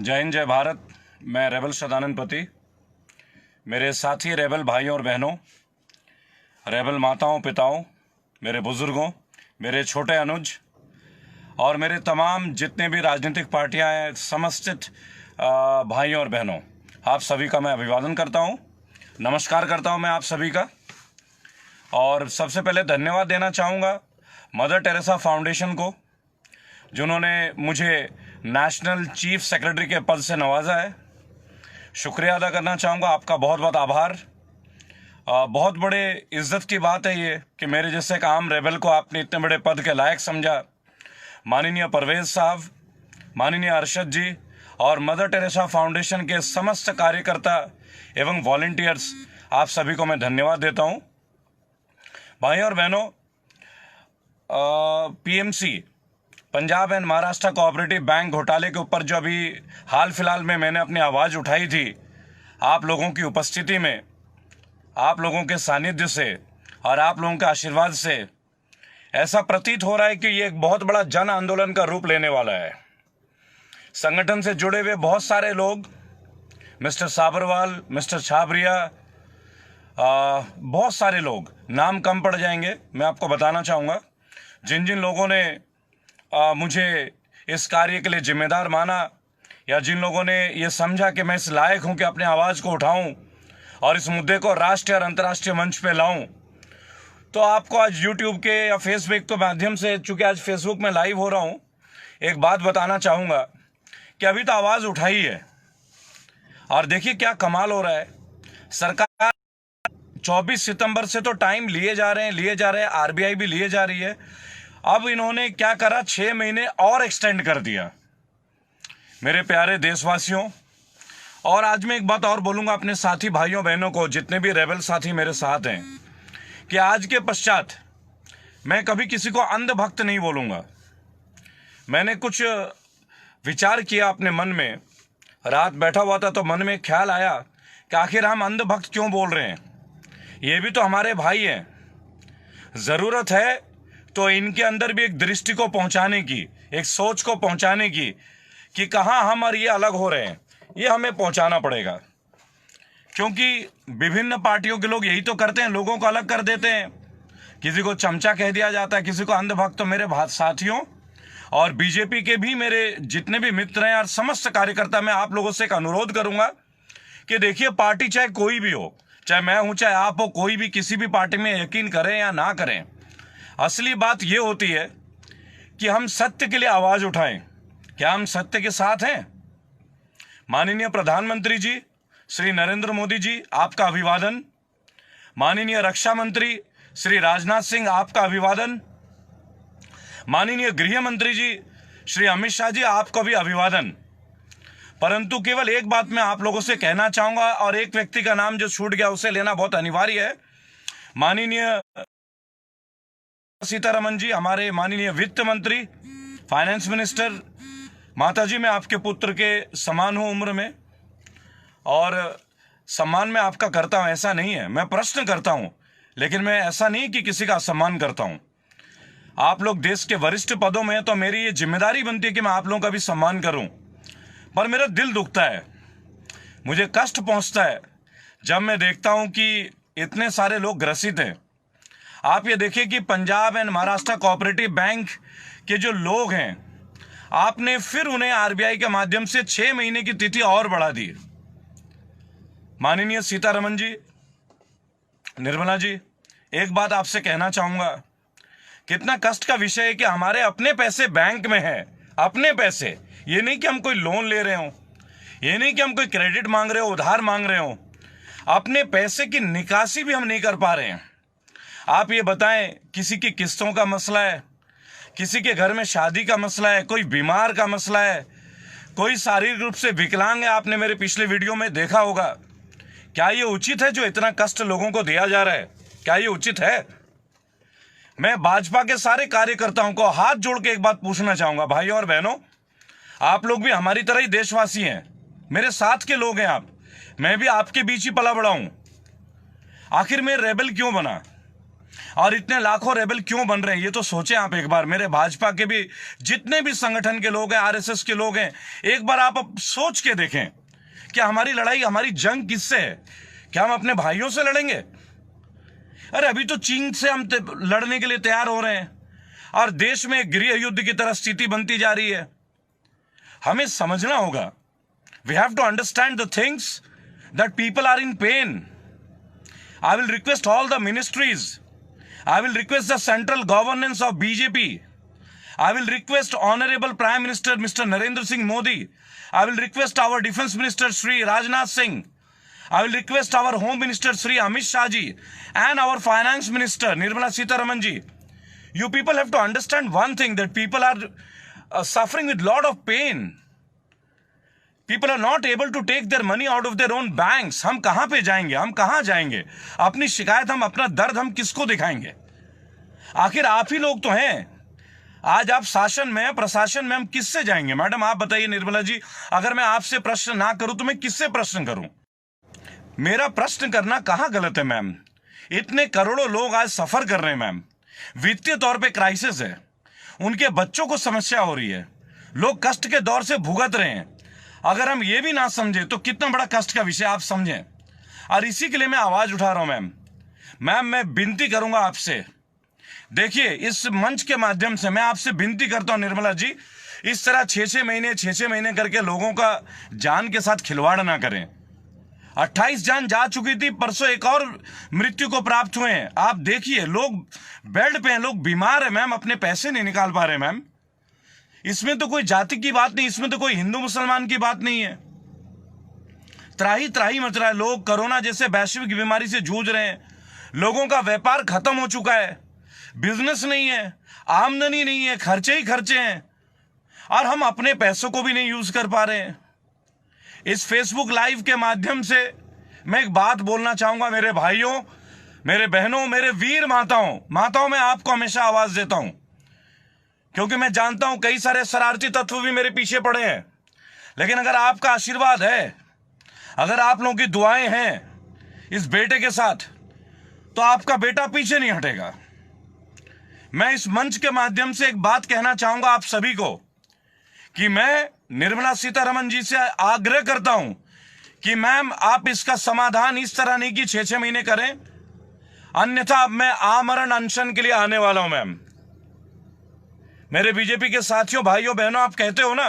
जय हिंद, जय भारत। मैं रेबल सदानंद पति, मेरे साथी रेबल भाइयों और बहनों, रेबल माताओं पिताओं, मेरे बुज़ुर्गों, मेरे छोटे अनुज और मेरे तमाम जितने भी राजनीतिक पार्टियां हैं, समस्थित भाइयों और बहनों, आप सभी का मैं अभिवादन करता हूं, नमस्कार करता हूं मैं आप सभी का। और सबसे पहले धन्यवाद देना चाहूँगा मदर टेरेसा फाउंडेशन को, जिन्होंने मुझे नेशनल चीफ सेक्रेटरी के पद से नवाजा है। शुक्रिया अदा करना चाहूँगा, आपका बहुत बहुत आभार। बहुत बड़े इज्जत की बात है ये कि मेरे जैसे एक आम रेबल को आपने इतने बड़े पद के लायक समझा। माननीय परवेज साहब, माननीय अरशद जी और मदर टेरेसा फाउंडेशन के समस्त कार्यकर्ता एवं वॉलंटियर्स, आप सभी को मैं धन्यवाद देता हूँ। भाइयों और बहनों, PMC Punjab and Maharashtra cooperative bank घोटाले के ऊपर जो अभी हाल फिलहाल में मैंने अपनी आवाज़ उठाई थी, आप लोगों की उपस्थिति में, आप लोगों के सानिध्य से और आप लोगों के आशीर्वाद से ऐसा प्रतीत हो रहा है कि ये एक बहुत बड़ा जन आंदोलन का रूप लेने वाला है। संगठन से जुड़े हुए बहुत सारे लोग, मिस्टर साबरवाल, मिस्टर छाबरिया, बहुत सारे लोग, नाम कम पड़ जाएंगे, मैं आपको बताना चाहूँगा, जिन जिन लोगों ने मुझे इस कार्य के लिए जिम्मेदार माना या जिन लोगों ने ये समझा कि मैं इस लायक हूँ कि अपनी आवाज़ को उठाऊँ और इस मुद्दे को राष्ट्रीय और अंतर्राष्ट्रीय मंच पे लाऊं, तो आपको आज यूट्यूब के या फेसबुक के माध्यम से, चूँकि आज फेसबुक में लाइव हो रहा हूँ, एक बात बताना चाहूँगा कि अभी तो आवाज़ उठाई है और देखिए क्या कमाल हो रहा है। सरकार 24 सितंबर से तो टाइम लिए जा रहे हैं, आरबीआई भी लिए जा रही है। अब इन्होंने क्या करा, 6 महीने और एक्सटेंड कर दिया। मेरे प्यारे देशवासियों, और आज मैं एक बात और बोलूँगा अपने साथी भाइयों बहनों को, जितने भी रेबल साथी मेरे साथ हैं, कि आज के पश्चात मैं कभी किसी को अंधभक्त नहीं बोलूँगा। मैंने कुछ विचार किया अपने मन में, रात बैठा हुआ था तो मन में ख्याल आया कि आखिर हम अंधभक्त क्यों बोल रहे हैं। ये भी तो हमारे भाई हैं। ज़रूरत है तो इनके अंदर भी एक दृष्टि को पहुंचाने की, एक सोच को पहुंचाने की कि कहाँ हम और ये अलग हो रहे हैं, ये हमें पहुंचाना पड़ेगा। क्योंकि विभिन्न पार्टियों के लोग यही तो करते हैं, लोगों को अलग कर देते हैं। किसी को चमचा कह दिया जाता है, किसी को अंधभक्त। तो मेरे साथियों और बीजेपी के भी मेरे जितने भी मित्र हैं और समस्त कार्यकर्ता, मैं आप लोगों से एक अनुरोध करूंगा कि देखिए, पार्टी चाहे कोई भी हो, चाहे मैं हूं चाहे आप हो, कोई भी किसी भी पार्टी में यकीन करें या ना करें, असली बात ये होती है कि हम सत्य के लिए आवाज़ उठाएं। क्या हम सत्य के साथ हैं? माननीय प्रधानमंत्री जी श्री नरेंद्र मोदी जी, आपका अभिवादन। माननीय रक्षा मंत्री श्री राजनाथ सिंह, आपका अभिवादन। माननीय गृह मंत्री जी श्री अमित शाह जी, आपको भी अभिवादन। परंतु केवल एक बात मैं आप लोगों से कहना चाहूँगा, और एक व्यक्ति का नाम जो छूट गया उसे लेना बहुत अनिवार्य है। माननीय सीतारमन जी, हमारे माननीय वित्त मंत्री, फाइनेंस मिनिस्टर। माता जी, मैं आपके पुत्र के समान हूँ उम्र में, और सम्मान मैं आपका करता हूँ, ऐसा नहीं है। मैं प्रश्न करता हूँ, लेकिन मैं ऐसा नहीं कि किसी का सम्मान करता हूँ। आप लोग देश के वरिष्ठ पदों में हैं, तो मेरी ये जिम्मेदारी बनती है कि मैं आप लोगों का भी सम्मान करूँ। पर मेरा दिल दुखता है, मुझे कष्ट पहुँचता है जब मैं देखता हूँ कि इतने सारे लोग ग्रसित हैं। आप ये देखिए कि Punjab and Maharashtra cooperative bank के जो लोग हैं, आपने फिर उन्हें आरबीआई के माध्यम से 6 महीने की तिथि और बढ़ा दी। माननीय सीतारमन जी, निर्मला जी, एक बात आपसे कहना चाहूंगा, कितना कष्ट का विषय है कि हमारे अपने पैसे बैंक में हैं, अपने पैसे। ये नहीं कि हम कोई लोन ले रहे हो, ये नहीं कि हम कोई क्रेडिट मांग रहे हो, उधार मांग रहे हो, अपने पैसे की निकासी भी हम नहीं कर पा रहे हैं। आप ये बताएं, किसी की किस्तों का मसला है, किसी के घर में शादी का मसला है, कोई बीमार का मसला है, कोई शारीरिक रूप से विकलांग है, आपने मेरे पिछले वीडियो में देखा होगा। क्या ये उचित है जो इतना कष्ट लोगों को दिया जा रहा है? क्या ये उचित है? मैं भाजपा के सारे कार्यकर्ताओं को हाथ जोड़ के एक बात पूछना चाहूंगा, भाइयों और बहनों, आप लोग भी हमारी तरह ही देशवासी हैं, मेरे साथ के लोग हैं आप। मैं भी आपके बीच ही पला बड़ा हूं। आखिर मैं रेबल क्यों बना? और इतने लाखों रेबल क्यों बन रहे हैं, ये तो सोचें आप एक बार। मेरे भाजपा के भी जितने भी संगठन के लोग हैं, आरएसएस के लोग हैं, एक बार आप अब सोच के देखें कि हमारी लड़ाई, हमारी जंग किससे है? क्या हम अपने भाइयों से लड़ेंगे? अरे अभी तो चीन से हम लड़ने के लिए तैयार हो रहे हैं और देश में गृह युद्ध की तरह स्थिति बनती जा रही है। हमें समझना होगा, we have to understand the things that people are in pain. I will request all the ministries. I will request the central governance of BJP. I will request Honorable Prime Minister Mr. Narendra Singh Modi. I will request our Defense Minister Shri Rajnath Singh. I will request our Home Minister Shri Amit Shah ji and our Finance Minister Nirmala Sitharaman ji. You people have to understand one thing, that people are suffering with lot of pain. People are not able to take their money out of their own banks. हम कहां पे जाएंगे, हम कहां जाएंगे? अपनी शिकायत, हम अपना दर्द हम किसको दिखाएंगे? आखिर आप ही लोग तो हैं। आज आप शासन में, प्रशासन में, हम किससे जाएंगे? मैडम आप बताइए निर्मला जी, अगर मैं आपसे प्रश्न ना करूं तो मैं किससे प्रश्न करूं? मेरा प्रश्न करना कहां गलत है मैम? इतने करोड़ों लोग आज सफर कर रहे हैं मैम, वित्तीय तौर पे क्राइसिस है, उनके बच्चों को समस्या हो रही है, लोग कष्ट के दौर से भुगत रहे हैं। अगर हम ये भी ना समझे तो कितना बड़ा कष्ट का विषय आप समझें। और इसी के लिए मैं आवाज उठा रहा हूं मैम। मैं विनती करूंगा आपसे, देखिए इस मंच के माध्यम से मैं आपसे विनती करता हूं निर्मला जी, इस तरह 6-6 महीने करके लोगों का जान के साथ खिलवाड़ ना करें। 28 जान जा चुकी थी, परसों एक और मृत्यु को प्राप्त हुए हैं। आप देखिए लोग बेड पे हैं, लोग बीमार है मैम, अपने पैसे नहीं निकाल पा रहे मैम। इसमें तो कोई जाति की बात नहीं, इसमें तो कोई हिंदू मुसलमान की बात नहीं है। त्राही त्राही मच रहा है, लोग कोरोना जैसे वैश्विक बीमारी से जूझ रहे हैं, लोगों का व्यापार खत्म हो चुका है, बिजनेस नहीं है, आमदनी नहीं है, खर्चे ही खर्चे हैं, और हम अपने पैसों को भी नहीं यूज कर पा रहे हैं। इस फेसबुक लाइव के माध्यम से मैं एक बात बोलना चाहूंगा, मेरे भाइयों, मेरे बहनों, मेरे वीर माताओं, मैं आपको हमेशा आवाज देता हूं, क्योंकि मैं जानता हूं कई सारे शरारती तत्व भी मेरे पीछे पड़े हैं। लेकिन अगर आपका आशीर्वाद है, अगर आप लोगों की दुआएं हैं इस बेटे के साथ, तो आपका बेटा पीछे नहीं हटेगा। मैं इस मंच के माध्यम से एक बात कहना चाहूंगा आप सभी को, कि मैं निर्मला सीतारमण जी से आग्रह करता हूं कि मैम आप इसका समाधान इस तरह नहीं कि 6-6 महीने करें, अन्यथा मैं आमरण अनशन के लिए आने वाला हूं मैम। मेरे बीजेपी के साथियों, भाइयों, बहनों, आप कहते हो ना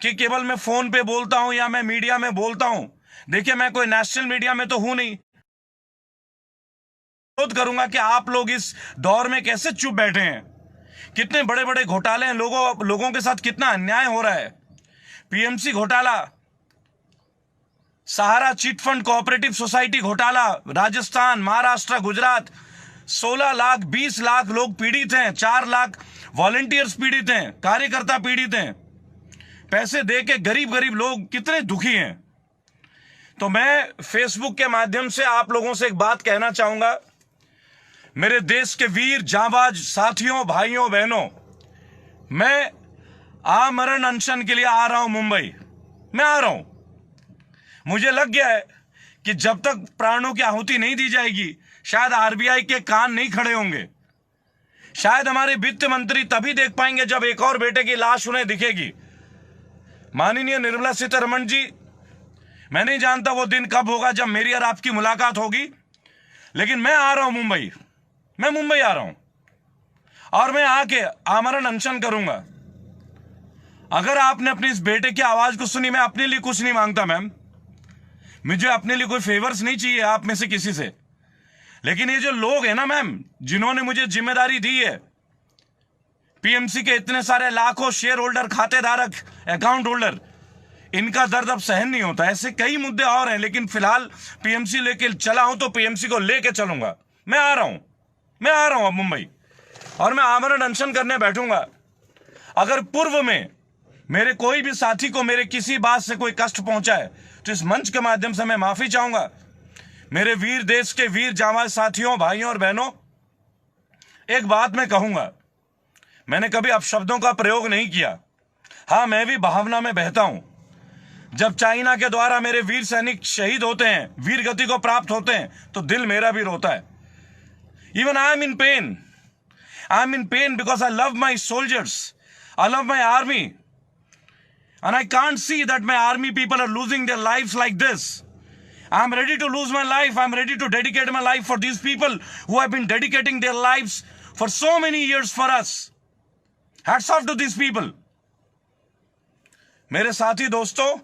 कि केवल मैं फोन पे बोलता हूं या मैं मीडिया में बोलता हूं। देखिए मैं कोई नेशनल मीडिया में तो हूं नहीं। विरोध करूंगा कि आप लोग इस दौर में कैसे चुप बैठे हैं। कितने बड़े बड़े घोटाले हैं, लोगों के साथ कितना अन्याय हो रहा है। पीएमसी घोटाला, सहारा चिट फंड कोऑपरेटिव सोसाइटी घोटाला, राजस्थान, महाराष्ट्र, गुजरात, 16 लाख 20 लाख लोग पीड़ित हैं, 4 लाख वॉलंटियर्स पीड़ित हैं, कार्यकर्ता पीड़ित हैं। पैसे दे के गरीब लोग कितने दुखी हैं। तो मैं फेसबुक के माध्यम से आप लोगों से एक बात कहना चाहूंगा, मेरे देश के वीर जांबाज साथियों, भाइयों, बहनों, मैं आमरण अनशन के लिए आ रहा हूं मुंबई। मैं आ रहा हूं। मुझे लग गया है कि जब तक प्राणों की आहुति नहीं दी जाएगी, शायद आरबीआई के कान नहीं खड़े होंगे। शायद हमारे वित्त मंत्री तभी देख पाएंगे जब एक और बेटे की लाश उन्हें दिखेगी। माननीय निर्मला सीतारमण जी, मैं नहीं जानता वो दिन कब होगा जब मेरी और आपकी मुलाकात होगी, लेकिन मैं आ रहा हूं मुंबई। मैं मुंबई आ रहा हूं और मैं आके आमरण अनशन करूंगा। अगर आपने अपने इस बेटे की आवाज को सुनी, मैं अपने लिए कुछ नहीं मांगता मैम, मुझे अपने लिए कोई फेवर्स नहीं चाहिए आप में से किसी से, लेकिन ये जो लोग हैं ना मैम, जिन्होंने मुझे जिम्मेदारी दी है, पीएमसी के इतने सारे लाखों शेयर होल्डर, खातेधारक, अकाउंट होल्डर, इनका दर्द अब सहन नहीं होता। ऐसे कई मुद्दे और हैं, लेकिन फिलहाल पीएमसी लेके चला हूं तो पीएमसी को लेके चलूंगा। मैं आ रहा हूं अब मुंबई, और मैं आमरण अनशन करने बैठूंगा। अगर पूर्व में मेरे कोई भी साथी को मेरे किसी बात से कोई कष्ट पहुंचा है तो इस मंच के माध्यम से मैं माफी चाहूंगा। मेरे वीर, देश के वीर जांबाज साथियों, भाइयों और बहनों, एक बात मैं कहूंगा, मैंने कभी अपशब्दों का प्रयोग नहीं किया। हां, मैं भी भावना में बहता हूं। जब चाइना के द्वारा मेरे वीर सैनिक शहीद होते हैं, वीर गति को प्राप्त होते हैं, तो दिल मेरा भी रोता है। Even I am in pain. I am in pain because I love my soldiers. I love my army. And I can't see that my army people are losing their lives like this. I'm ready to lose my life. I'm ready to dedicate my life for these people who have been dedicating their lives for so many years for us. Hats off to these people. मेरे साथी दोस्तों,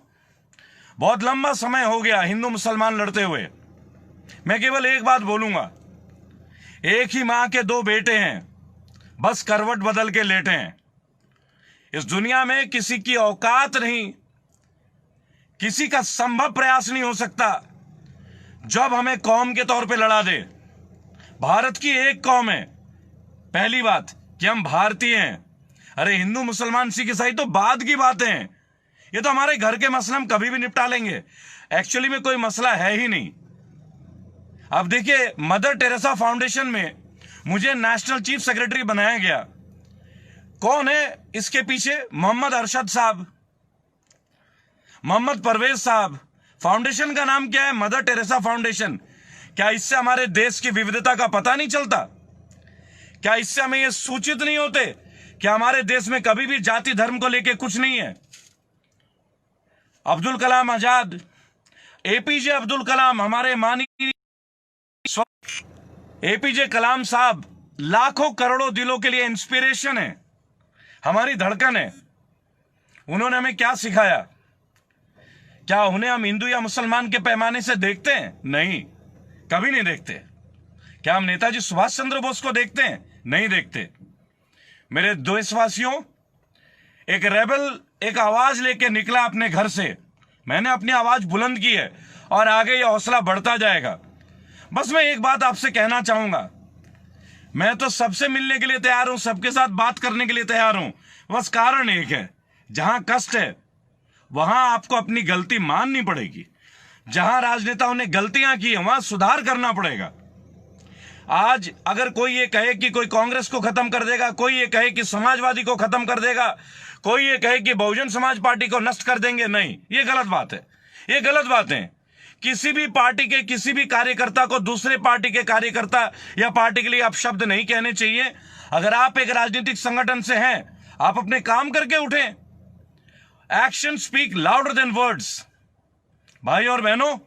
बहुत लंबा समय हो गया हिंदू मुसलमान लड़ते हुए। मैं केवल एक बात बोलूंगा, एक ही मां के दो बेटे हैं, बस करवट बदल के लेटे हैं। इस दुनिया में किसी की औकात नहीं, किसी का संभव प्रयास नहीं हो सकता जब हमें कौम के तौर पे लड़ा दे। भारत की एक कौम है, पहली बात कि हम भारतीय हैं। अरे हिंदू मुसलमान सिख ईसाई तो बाद की बातें हैं, ये तो हमारे घर के मसले हम कभी भी निपटा लेंगे। एक्चुअली में कोई मसला है ही नहीं। अब देखिए, मदर टेरेसा फाउंडेशन में मुझे नेशनल चीफ सेक्रेटरी बनाया गया। कौन है इसके पीछे? मोहम्मद अरशद साहब, मोहम्मद परवेज साहब। फाउंडेशन का नाम क्या है? Mother Teresa foundation. क्या इससे हमारे देश की विविधता का पता नहीं चलता? क्या इससे हमें ये सूचित नहीं होते कि हमारे देश में कभी भी जाति धर्म को लेकर कुछ नहीं है? अब्दुल कलाम आजाद, एपीजे अब्दुल कलाम, हमारे माननीय एपीजे कलाम साहब लाखों करोड़ों दिलों के लिए इंस्पिरेशन है, हमारी धड़कन है। उन्होंने हमें क्या सिखाया? क्या उन्हें हम हिंदू या मुसलमान के पैमाने से देखते हैं? नहीं, कभी नहीं देखते। क्या हम नेताजी सुभाष चंद्र बोस को देखते हैं? नहीं देखते। मेरे देशवासियों, एक रेबल एक आवाज लेके निकला अपने घर से। मैंने अपनी आवाज बुलंद की है और आगे ये हौसला बढ़ता जाएगा। बस मैं एक बात आपसे कहना चाहूंगा, मैं तो सबसे मिलने के लिए तैयार हूं, सबके साथ बात करने के लिए तैयार हूं। बस कारण एक है, जहां कष्ट है वहां आपको अपनी गलती माननी पड़ेगी। जहां राजनेताओं ने गलतियां की है वहां सुधार करना पड़ेगा। आज अगर कोई ये कहे कि कोई कांग्रेस को खत्म कर देगा, कोई ये कहे कि समाजवादी को खत्म कर देगा, कोई ये कहे कि बहुजन समाज पार्टी को नष्ट कर देंगे, नहीं, ये गलत बात है। ये गलत बात है। किसी भी पार्टी के किसी भी कार्यकर्ता को दूसरे पार्टी के कार्यकर्ता या पार्टी के लिए आप शब्द नहीं कहने चाहिए। अगर आप एक राजनीतिक संगठन से हैं, आप अपने काम करके उठें। Action speak louder than words. भाई और बहनों,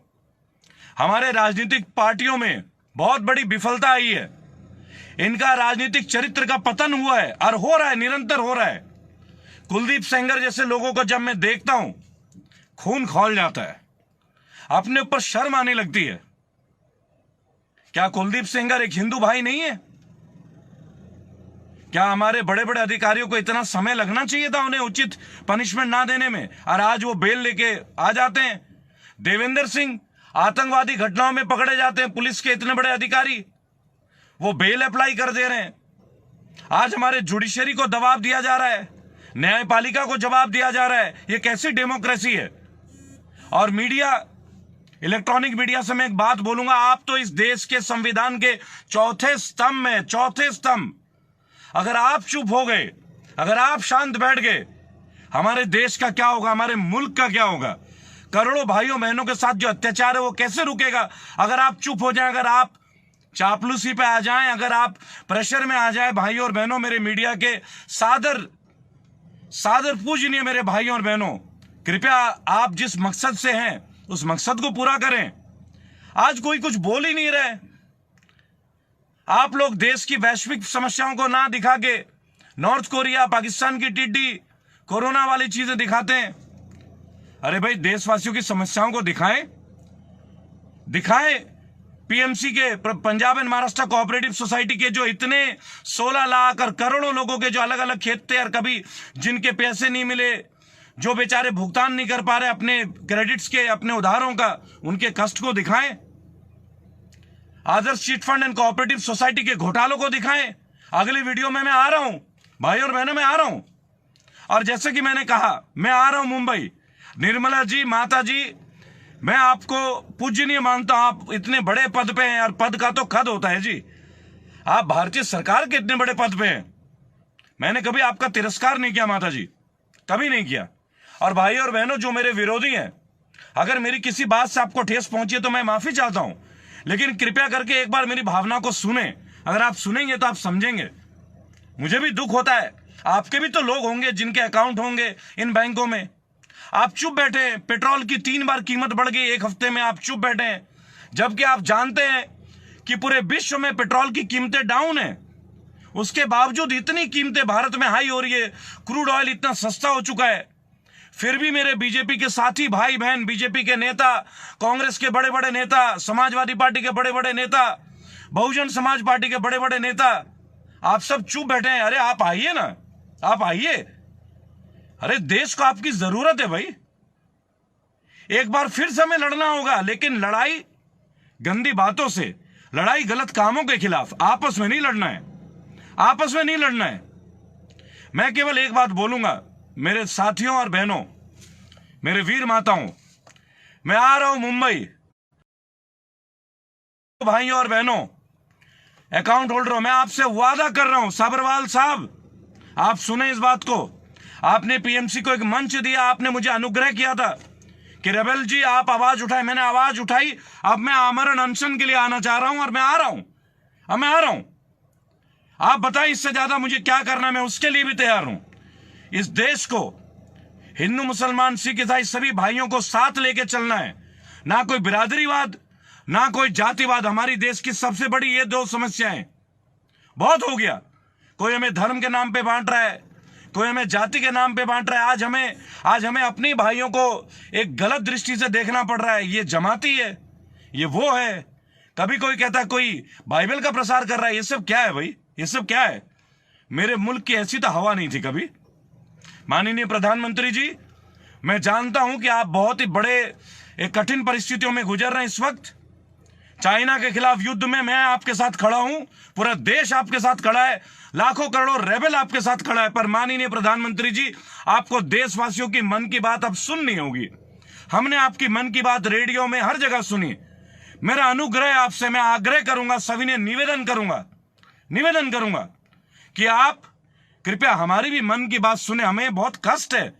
हमारे राजनीतिक पार्टियों में बहुत बड़ी विफलता आई है। इनका राजनीतिक चरित्र का पतन हुआ है और हो रहा है, निरंतर हो रहा है। कुलदीप सेंगर जैसे लोगों को जब मैं देखता हूं, खून खौल जाता है, अपने ऊपर शर्म आने लगती है। क्या कुलदीप सेंगर एक हिंदू भाई नहीं है? क्या हमारे बड़े बड़े अधिकारियों को इतना समय लगना चाहिए था उन्हें उचित पनिशमेंट ना देने में, और आज वो बेल लेके आ जाते हैं? देवेंद्र सिंह आतंकवादी घटनाओं में पकड़े जाते हैं, पुलिस के इतने बड़े अधिकारी, वो बेल अप्लाई कर दे रहे हैं। आज हमारे जुडिशरी को दबाव दिया जा रहा है, न्यायपालिका को जवाब दिया जा रहा है। ये कैसी डेमोक्रेसी है? और मीडिया, इलेक्ट्रॉनिक मीडिया से मैं एक बात बोलूंगा, आप तो इस देश के संविधान के चौथे स्तंभ में, चौथे स्तंभ। अगर आप चुप हो गए, अगर आप शांत बैठ गए, हमारे देश का क्या होगा, हमारे मुल्क का क्या होगा? करोड़ों भाइयों बहनों के साथ जो अत्याचार है वो कैसे रुकेगा? अगर आप चुप हो जाएं, अगर आप चापलूसी पे आ जाएं, अगर आप प्रेशर में आ जाएं। भाइयों और बहनों, मेरे मीडिया के सादर पूजनीय मेरे भाइयों और बहनों, कृपया आप जिस मकसद से हैं उस मकसद को पूरा करें। आज कोई कुछ बोल ही नहीं रहे। आप लोग देश की वैश्विक समस्याओं को ना दिखा के नॉर्थ कोरिया, पाकिस्तान की टिड्डी, कोरोना वाली चीजें दिखाते हैं। अरे भाई, देशवासियों की समस्याओं को दिखाएं। पीएमसी के, Punjab and Maharashtra cooperative society के जो इतने 16 लाख और करोड़ों लोगों के जो अलग अलग खेत थे और कभी जिनके पैसे नहीं मिले, जो बेचारे भुगतान नहीं कर पा रहे अपने क्रेडिट्स के, अपने उधारों का, उनके कष्ट को दिखाएं। Adarsh chit fund and cooperative society के घोटालों को दिखाएं। अगली वीडियो में मैं आ रहा हूं भाई और बहनों, मैं आ रहा हूं। और जैसे कि मैंने कहा, मैं आ रहा हूं मुंबई। निर्मला जी, माता जी, मैं आपको पूजनीय मानता हूं। आप इतने बड़े पद पे हैं और पद का तो कद होता है जी। आप भारतीय सरकार के इतने बड़े पद पे हैं। मैंने कभी आपका तिरस्कार नहीं किया माता जी, कभी नहीं किया। और भाई और बहनों, जो मेरे विरोधी हैं, अगर मेरी किसी बात से आपको ठेस पहुंची है तो मैं माफी चाहता हूं, लेकिन कृपया करके एक बार मेरी भावना को सुने। अगर आप सुनेंगे तो आप समझेंगे। मुझे भी दुख होता है, आपके भी तो लोग होंगे जिनके अकाउंट होंगे इन बैंकों में। आप चुप बैठे हैं, पेट्रोल की 3 बार कीमत बढ़ गई एक हफ्ते में, आप चुप बैठे हैं, जबकि आप जानते हैं कि पूरे विश्व में पेट्रोल की कीमतें डाउन है। उसके बावजूद इतनी कीमतें भारत में हाई हो रही है, क्रूड ऑयल इतना सस्ता हो चुका है, फिर भी मेरे बीजेपी के साथी भाई बहन, बीजेपी के नेता, कांग्रेस के बड़े बड़े नेता, समाजवादी पार्टी के बड़े बड़े नेता, बहुजन समाज पार्टी के बड़े बड़े नेता, आप सब चुप बैठे हैं। अरे आप आइए ना, आप आइए। अरे देश को आपकी जरूरत है भाई। एक बार फिर से हमें लड़ना होगा, लेकिन लड़ाई गंदी बातों से, लड़ाई गलत कामों के खिलाफ, आपस में नहीं लड़ना है, आपस में नहीं लड़ना है। मैं केवल एक बात बोलूंगा मेरे साथियों और बहनों, मेरे वीर माताओं, मैं आ रहा हूं मुंबई। भाइयों और बहनों, अकाउंट होल्डरों, मैं आपसे वादा कर रहा हूं, सब्रवाल साहब, आप सुने इस बात को। आपने पीएमसी को एक मंच दिया, आपने मुझे अनुग्रह किया था कि रेबेल जी आप आवाज उठाए, मैंने आवाज उठाई। अब मैं आमरण अनशन के लिए आना चाह रहा हूं और मैं आ रहा हूं, अब मैं आ रहा हूं। आप बताएं इससे ज्यादा मुझे क्या करना है, मैं उसके लिए भी तैयार हूं। इस देश को हिंदू मुसलमान सिख ईसाई सभी भाइयों को साथ लेके चलना है, ना कोई बिरादरीवाद, ना कोई जातिवाद। हमारी देश की सबसे बड़ी ये 2 समस्याएं, बहुत हो गया। कोई हमें धर्म के नाम पे बांट रहा है, कोई हमें जाति के नाम पे बांट रहा है। आज हमें अपनी भाइयों को एक गलत दृष्टि से देखना पड़ रहा है। ये जमाती है, ये वो है। कभी कोई कहता है कोई बाइबल का प्रसार कर रहा है। ये सब क्या है भाई, ये सब क्या है? मेरे मुल्क की ऐसी तो हवा नहीं थी कभी। माननीय प्रधानमंत्री जी, मैं जानता हूं कि आप बहुत ही बड़े एक कठिन परिस्थितियों में गुजर रहे हैं इस वक्त। चाइना के खिलाफ युद्ध में मैं आपके साथ खड़ा हूं, पूरा देश आपके साथ खड़ा है, लाखों करोड़ों रेबेल आपके साथ खड़ा है। पर माननीय प्रधानमंत्री जी, आपको देशवासियों की मन की बात अब सुननी होगी। हमने आपकी मन की बात रेडियो में हर जगह सुनी। मेरा अनुग्रह आपसे, मैं आग्रह करूंगा, सविनय निवेदन करूंगा कि आप कृपया हमारी भी मन की बात सुने। हमें बहुत कष्ट है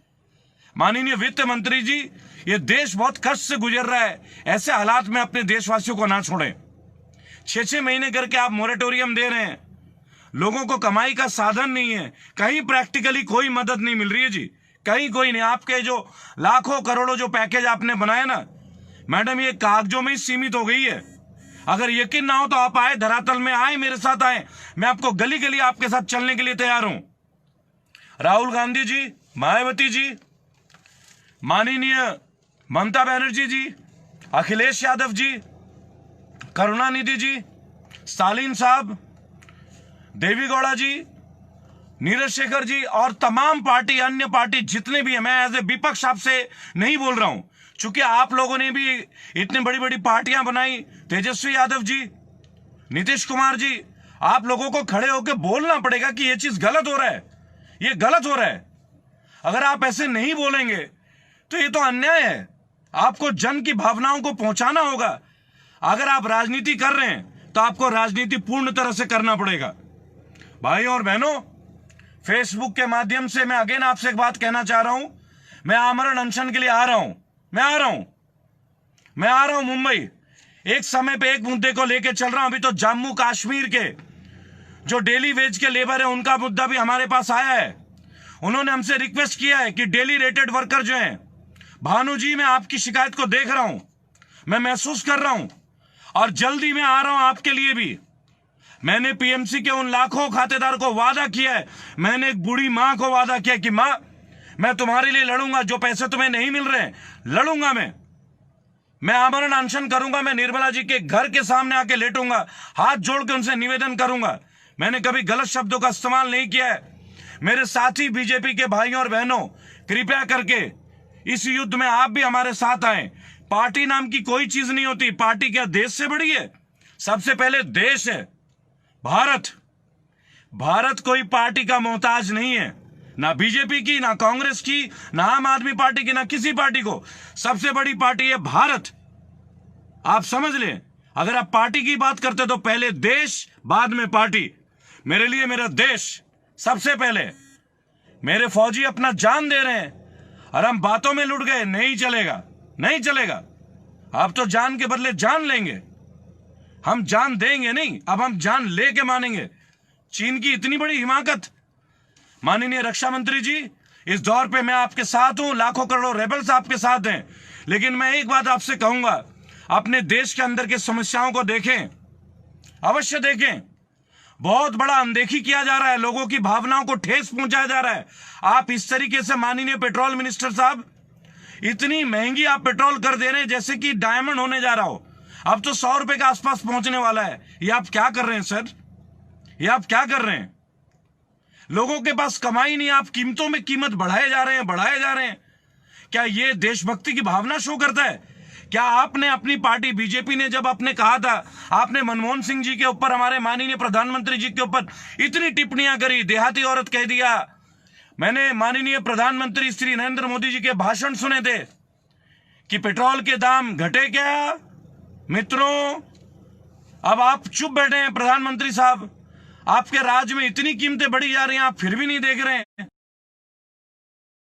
माननीय वित्त मंत्री जी, ये देश बहुत कष्ट से गुजर रहा है। ऐसे हालात में अपने देशवासियों को ना छोड़ें। 6-6 महीने करके आप मोरेटोरियम दे रहे हैं, लोगों को कमाई का साधन नहीं है, कहीं प्रैक्टिकली कोई मदद नहीं मिल रही है जी, कहीं कोई नहीं। आपके जो लाखों करोड़ों जो पैकेज आपने बनाए ना मैडम, ये कागजों में ही सीमित हो गई है। अगर यकीन ना हो तो आप आए, धरातल में आए, मेरे साथ आए, मैं आपको गली गली आपके साथ चलने के लिए तैयार हूं। राहुल गांधी जी, मायावती जी, माननीय ममता बनर्जी जी, अखिलेश यादव जी, करुणानिधि जी, स्टालिन साहब, देवी गौड़ा जी, नीरज शेखर जी और तमाम पार्टी, अन्य पार्टी जितने भी हैं, मैं एज ए विपक्ष आपसे नहीं बोल रहा हूं, चूंकि आप लोगों ने भी इतनी बड़ी बड़ी पार्टियां बनाई। तेजस्वी यादव जी, नीतीश कुमार जी, आप लोगों को खड़े होकर बोलना पड़ेगा कि यह चीज गलत हो रहा है, ये गलत हो रहा है। अगर आप ऐसे नहीं बोलेंगे तो ये तो अन्याय है। आपको जन की भावनाओं को पहुंचाना होगा। अगर आप राजनीति कर रहे हैं तो आपको राजनीति पूर्ण तरह से करना पड़ेगा। भाइयों और बहनों, फेसबुक के माध्यम से मैं अगेन आपसे एक बात कहना चाह रहा हूं। मैं आमरण अनशन के लिए आ रहा हूं, मैं आ रहा हूं मुंबई। एक समय पे एक मुद्दे को लेकर चल रहा हूं। अभी तो जम्मू कश्मीर के जो डेली वेज के लेबर है उनका मुद्दा भी हमारे पास आया है। उन्होंने हमसे रिक्वेस्ट किया है कि डेली रेटेड वर्कर जो हैं, भानु जी, मैं आपकी शिकायत को देख रहा हूं, मैं महसूस कर रहा हूं और जल्दी मैं आ रहा हूं आपके लिए भी। मैंने पीएमसी के उन लाखों खातेदार को वादा किया है, मैंने एक बूढ़ी मां को वादा किया कि मां, मैं तुम्हारे लिए लड़ूंगा, जो पैसे तुम्हें नहीं मिल रहे लड़ूंगा मैं आमरण अनशन करूंगा, मैं निर्मला जी के घर के सामने आके लेटूंगा, हाथ जोड़ के उनसे निवेदन करूंगा। मैंने कभी गलत शब्दों का इस्तेमाल नहीं किया है। मेरे साथी बीजेपी के भाइयों और बहनों, कृपया करके इस युद्ध में आप भी हमारे साथ आए। पार्टी नाम की कोई चीज नहीं होती। पार्टी क्या देश से बड़ी है? सबसे पहले देश है भारत कोई पार्टी का मोहताज नहीं है, ना बीजेपी की, ना कांग्रेस की, ना आम आदमी पार्टी की, ना किसी पार्टी को। सबसे बड़ी पार्टी है भारत। आप समझ लें, अगर आप पार्टी की बात करते तो पहले देश, बाद में पार्टी। मेरे लिए मेरा देश सबसे पहले। मेरे फौजी अपना जान दे रहे हैं और हम बातों में लुट गए, नहीं चलेगा। आप तो जान के बदले जान लेंगे। हम जान देंगे नहीं, अब हम जान लेके मानेंगे। चीन की इतनी बड़ी हिमाकत। माननीय रक्षा मंत्री जी, इस दौर पे मैं आपके साथ हूं, लाखों करोड़ों रेबल्स आपके साथ हैं, लेकिन मैं एक बात आपसे कहूंगा, अपने देश के अंदर की समस्याओं को देखें, अवश्य देखें। बहुत बड़ा अनदेखी किया जा रहा है, लोगों की भावनाओं को ठेस पहुंचाया जा रहा है। आप इस तरीके से, माननीय पेट्रोल मिनिस्टर साहब, इतनी महंगी आप पेट्रोल कर दे रहे हैं जैसे कि डायमंड होने जा रहा हो। अब तो 100 रुपए के आसपास पहुंचने वाला है। ये आप क्या कर रहे हैं सर? ये आप क्या कर रहे हैं? लोगों के पास कमाई नहीं, आप कीमतों में कीमत बढ़ाए जा रहे हैं। क्या ये देशभक्ति की भावना शो करता है? क्या आपने अपनी पार्टी बीजेपी ने जब आपने कहा था, आपने मनमोहन सिंह जी के ऊपर, हमारे माननीय प्रधानमंत्री जी के ऊपर इतनी टिप्पणियां करी, देहाती औरत कह दिया। मैंने माननीय प्रधानमंत्री श्री नरेंद्र मोदी जी के भाषण सुने थे कि पेट्रोल के दाम घटे क्या? मित्रों, अब आप चुप बैठे हैं। प्रधानमंत्री साहब, आपके राज्य में इतनी कीमतें बढ़ी जा रही हैं, आप फिर भी नहीं देख रहे हैं।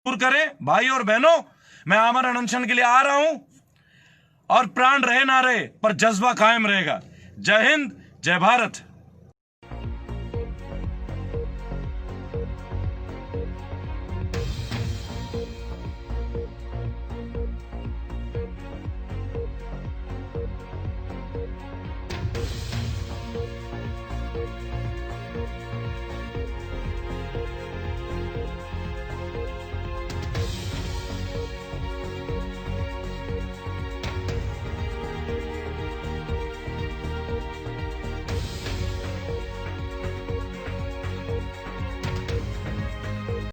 दूर करें भाई और बहनों, मैं आमरण अनशन के लिए आ रहा हूं, और प्राण रहे ना रहे पर जज्बा कायम रहेगा। जय हिंद, जय भारत।